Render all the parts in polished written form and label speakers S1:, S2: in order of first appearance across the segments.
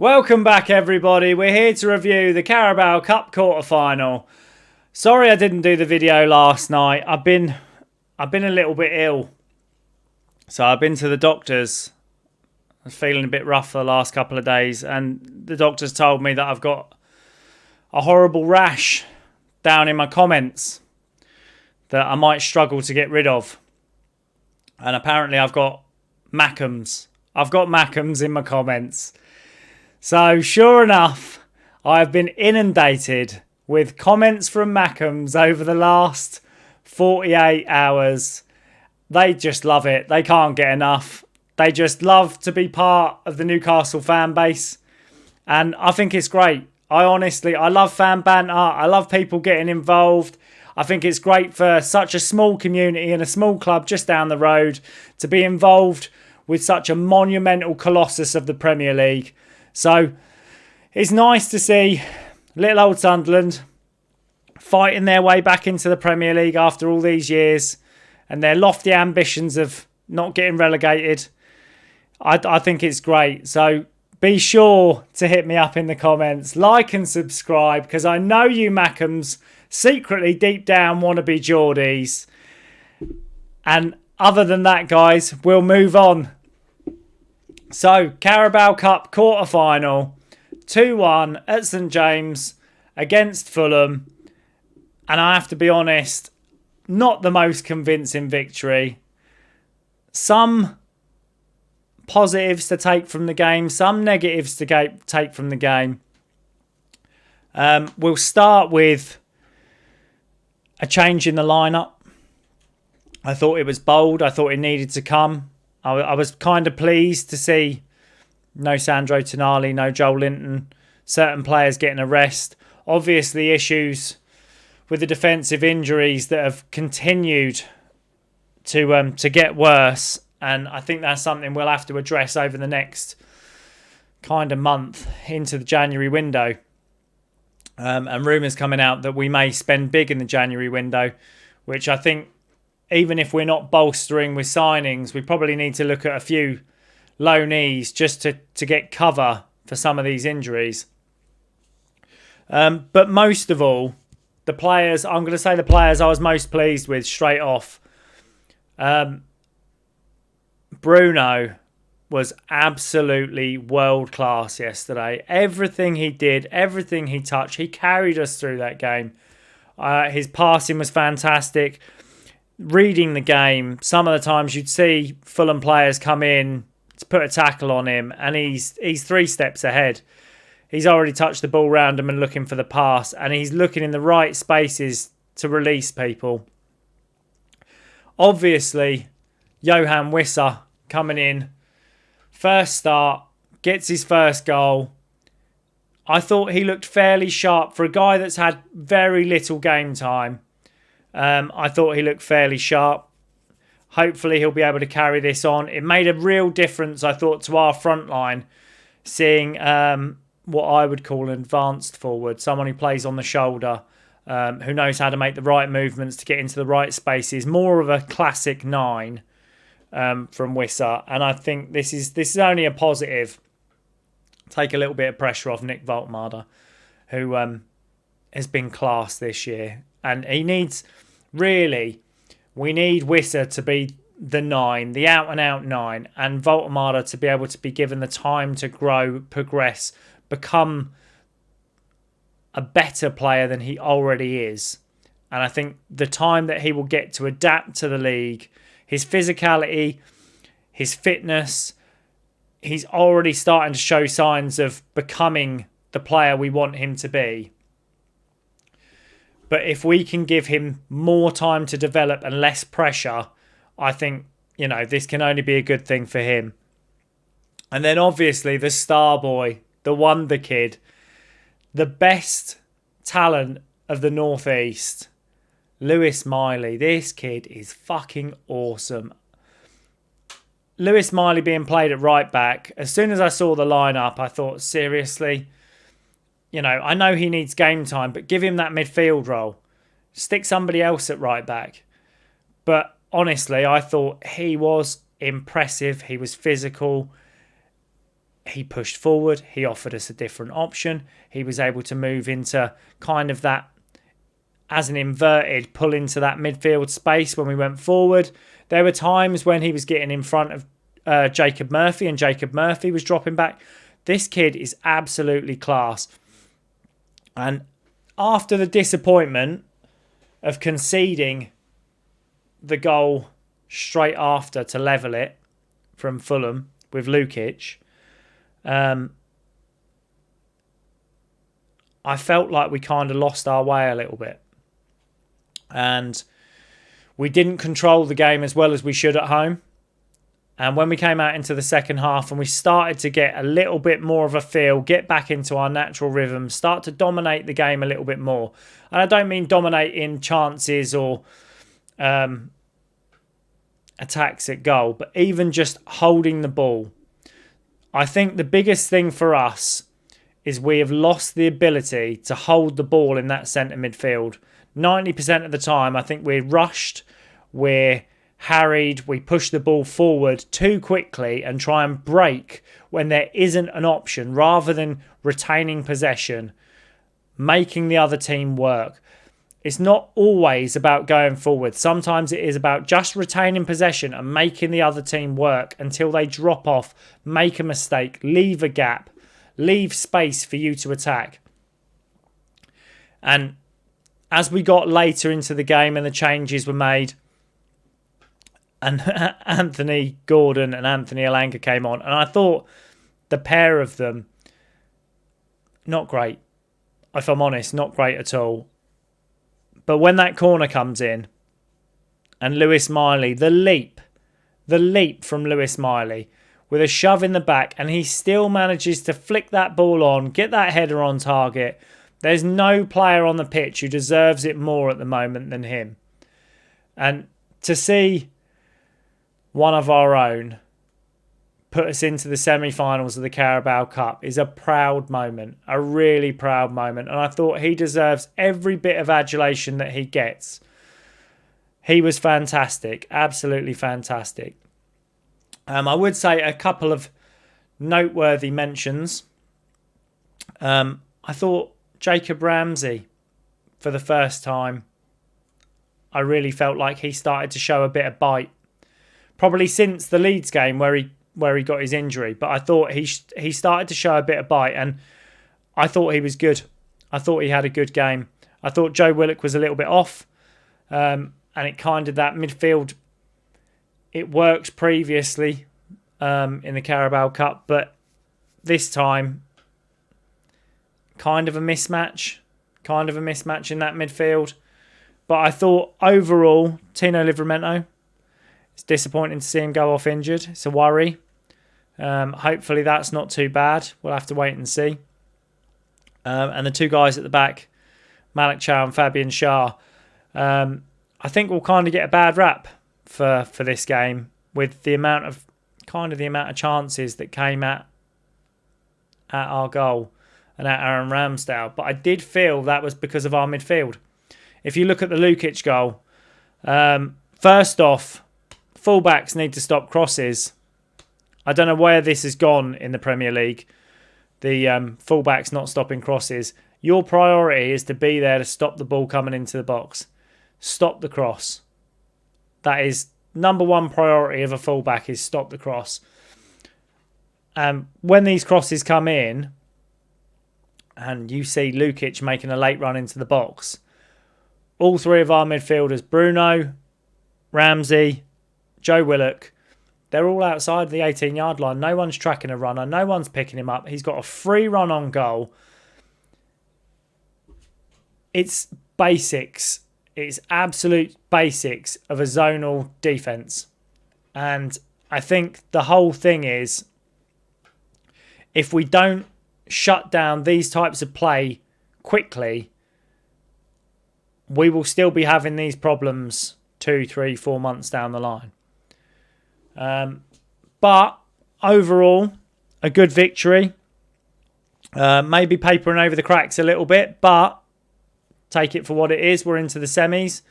S1: Welcome back, everybody. We're here to review the Carabao Cup quarter-final. Sorry I didn't do the video last night. I've been a little bit ill. So I've been to the doctors. I was feeling a bit rough for the last couple of days. And the doctors told me that I've got a horrible rash down in my comments that I might struggle to get rid of. And apparently I've got Mackems. I've got Mackems in my comments. So sure enough, I've been inundated with comments from Mackems over the last 48 hours. They just love it. They can't get enough. They just love to be part of the Newcastle fan base. And I think it's great. I love fan banter. I love people getting involved. I think it's great for such a small community and a small club just down the road to be involved with such a monumental colossus of the Premier League. So it's nice to see little old Sunderland fighting their way back into the Premier League after all these years and their lofty ambitions of not getting relegated. I think it's great. So be sure to hit me up in the comments, like and subscribe, because I know you Mackems secretly deep down want to be Geordies. And other than that, guys, we'll move on. So, Carabao Cup quarter-final, 2-1 at St James against Fulham. And I have to be honest, not the most convincing victory. Some positives to take from the game, some negatives to take from the game. We'll start with a change in the lineup. I thought it was bold. I thought it needed to come. I was kind of pleased to see no Sandro Tonali, no Joel Linton, certain players getting a rest. Obviously, issues with the defensive injuries that have continued to get worse. And I think that's something we'll have to address over the next kind of month into the January window. And rumours coming out that we may spend big in the January window, which I think, even if we're not bolstering with signings, we probably need to look at a few loanees just to get cover for some of these injuries. But most of all, the players, I'm going to say the players I was most pleased with straight off. Bruno was absolutely world class yesterday. Everything he did, everything he touched, he carried us through that game. His passing was fantastic. Reading the game, some of the times you'd see Fulham players come in to put a tackle on him and he's 3 steps ahead. He's already touched the ball round him and looking for the pass, and he's looking in the right spaces to release people. Obviously, Johan Wissa coming in, first start, gets his first goal. I thought he looked fairly sharp for a guy that's had very little game time. I thought he looked fairly sharp. Hopefully he'll be able to carry this on. It made a real difference, I thought, to our front line, seeing what I would call an advanced forward, someone who plays on the shoulder, who knows how to make the right movements to get into the right spaces. More of a classic 9 from Wissa, and I think this is only a positive. Take a little bit of pressure off Nick Voltmada, who has been class this year. And we need Wissa to be the 9, the out-and-out 9, and Voltmada to be able to be given the time to grow, progress, become a better player than he already is. And I think the time that he will get to adapt to the league, his physicality, his fitness, he's already starting to show signs of becoming the player we want him to be. But if we can give him more time to develop and less pressure, I think, this can only be a good thing for him. And then obviously the star boy, the wonder kid, the best talent of the Northeast, Lewis Miley. This kid is fucking awesome. Lewis Miley being played at right back. As soon as I saw the lineup, I thought, seriously? I know he needs game time, but give him that midfield role. Stick somebody else at right back. But honestly, I thought he was impressive. He was physical. he pushed forward. He offered us a different option. He was able to move into kind of that, as an inverted, pull into that midfield space when we went forward. There were times when he was getting in front of Jacob Murphy, and Jacob Murphy was dropping back. This kid is absolutely class. And after the disappointment of conceding the goal straight after to level it from Fulham with Lukic, I felt like we kind of lost our way a little bit. And we didn't control the game as well as we should at home. And when we came out into the second half and we started to get a little bit more of a feel, get back into our natural rhythm, start to dominate the game a little bit more. And I don't mean dominate in chances or attacks at goal, but even just holding the ball. I think the biggest thing for us is we have lost the ability to hold the ball in that centre midfield. 90% of the time, I think we're rushed, we're harried, we push the ball forward too quickly and try and break when there isn't an option, rather than retaining possession, making the other team work. It's not always about going forward. Sometimes it is about just retaining possession and making the other team work until they drop off, make a mistake, leave a gap, leave space for you to attack. And as we got later into the game and the changes were made, and Anthony Gordon and Anthony Elanga came on, and I thought the pair of them, not great. If I'm honest, not great at all. But when that corner comes in, and Lewis Miley, the leap from Lewis Miley, with a shove in the back, and he still manages to flick that ball on, get that header on target. There's no player on the pitch who deserves it more at the moment than him. And to see one of our own put us into the semi-finals of the Carabao Cup is a proud moment, a really proud moment. And I thought he deserves every bit of adulation that he gets. He was fantastic, absolutely fantastic. I would say a couple of noteworthy mentions. I thought Jacob Ramsey, for the first time, I really felt like he started to show a bit of bite. Probably since the Leeds game where he got his injury, but I thought he started to show a bit of bite, and I thought he was good. I thought he had a good game. I thought Joe Willock was a little bit off, and it kind of, that midfield, it worked previously in the Carabao Cup, but this time, kind of a mismatch in that midfield. But I thought overall, Tino Livramento, it's disappointing to see him go off injured. It's a worry. Hopefully that's not too bad. We'll have to wait and see. And the two guys at the back, Malik Chow and Fabian Schär, I think we'll kind of get a bad rap for this game, with the amount of chances that came at our goal and at Aaron Ramsdale. But I did feel that was because of our midfield. If you look at the Lukic goal, first off, fullbacks need to stop crosses. I don't know where this has gone in the Premier League, the fullbacks not stopping crosses. Your priority is to be there to stop the ball coming into the box. Stop the cross. That is number one priority of a fullback, is stop the cross. When these crosses come in and you see Lukic making a late run into the box, all three of our midfielders, Bruno, Ramsey, Joe Willock, they're all outside the 18-yard line. No one's tracking a runner. No one's picking him up. He's got a free run on goal. It's basics. It's absolute basics of a zonal defence. And I think the whole thing is, if we don't shut down these types of play quickly, we will still be having these problems 2, 3, 4 months down the line. But overall, a good victory. Maybe papering over the cracks a little bit, but take it for what it is. We're into the semis.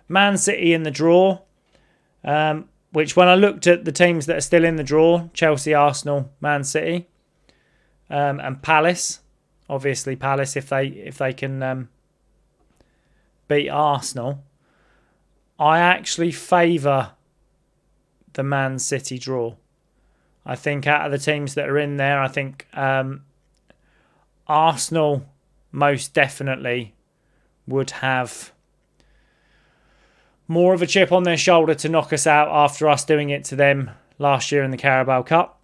S1: Man City in the draw, which when I looked at the teams that are still in the draw, Chelsea, Arsenal, Man City, and Palace. Obviously, Palace if they can beat Arsenal. I actually favour the Man City draw. I think out of the teams that are in there, I think Arsenal most definitely would have more of a chip on their shoulder to knock us out after us doing it to them last year in the Carabao Cup.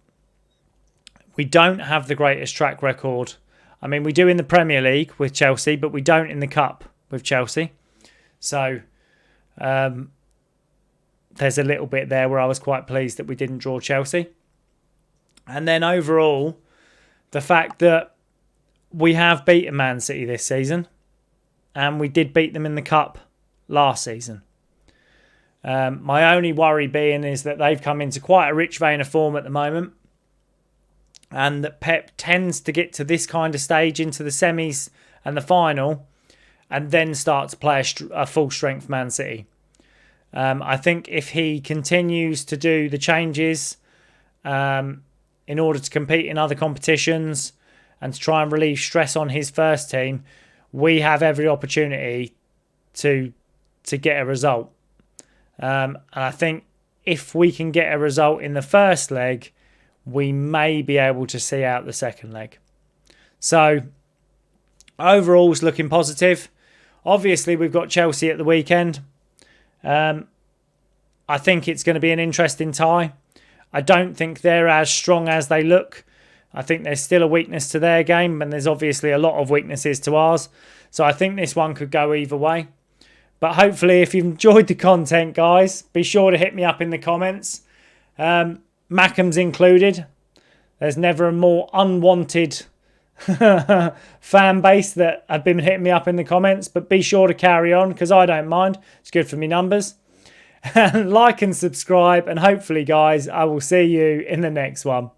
S1: We don't have the greatest track record. I mean, we do in the Premier League with Chelsea, but we don't in the Cup with Chelsea. So there's a little bit there where I was quite pleased that we didn't draw Chelsea. And then overall, the fact that we have beaten Man City this season, and we did beat them in the Cup last season. My only worry being is that they've come into quite a rich vein of form at the moment, and that Pep tends to get to this kind of stage into the semis and the final and then start to play a full strength Man City. I think if he continues to do the changes in order to compete in other competitions and to try and relieve stress on his first team, we have every opportunity to get a result. And I think if we can get a result in the first leg, we may be able to see out the second leg. So overall, it's looking positive. Obviously, we've got Chelsea at the weekend. I think it's going to be an interesting tie. I don't think they're as strong as they look. I think there's still a weakness to their game, and there's obviously a lot of weaknesses to ours. So I think this one could go either way. But hopefully, if you've enjoyed the content, guys, be sure to hit me up in the comments. Mackham's included. There's never a more unwanted fan base that have been hitting me up in the comments. But be sure to carry on, because I don't mind. It's good for me numbers. Like and subscribe. And hopefully, guys, I will see you in the next one.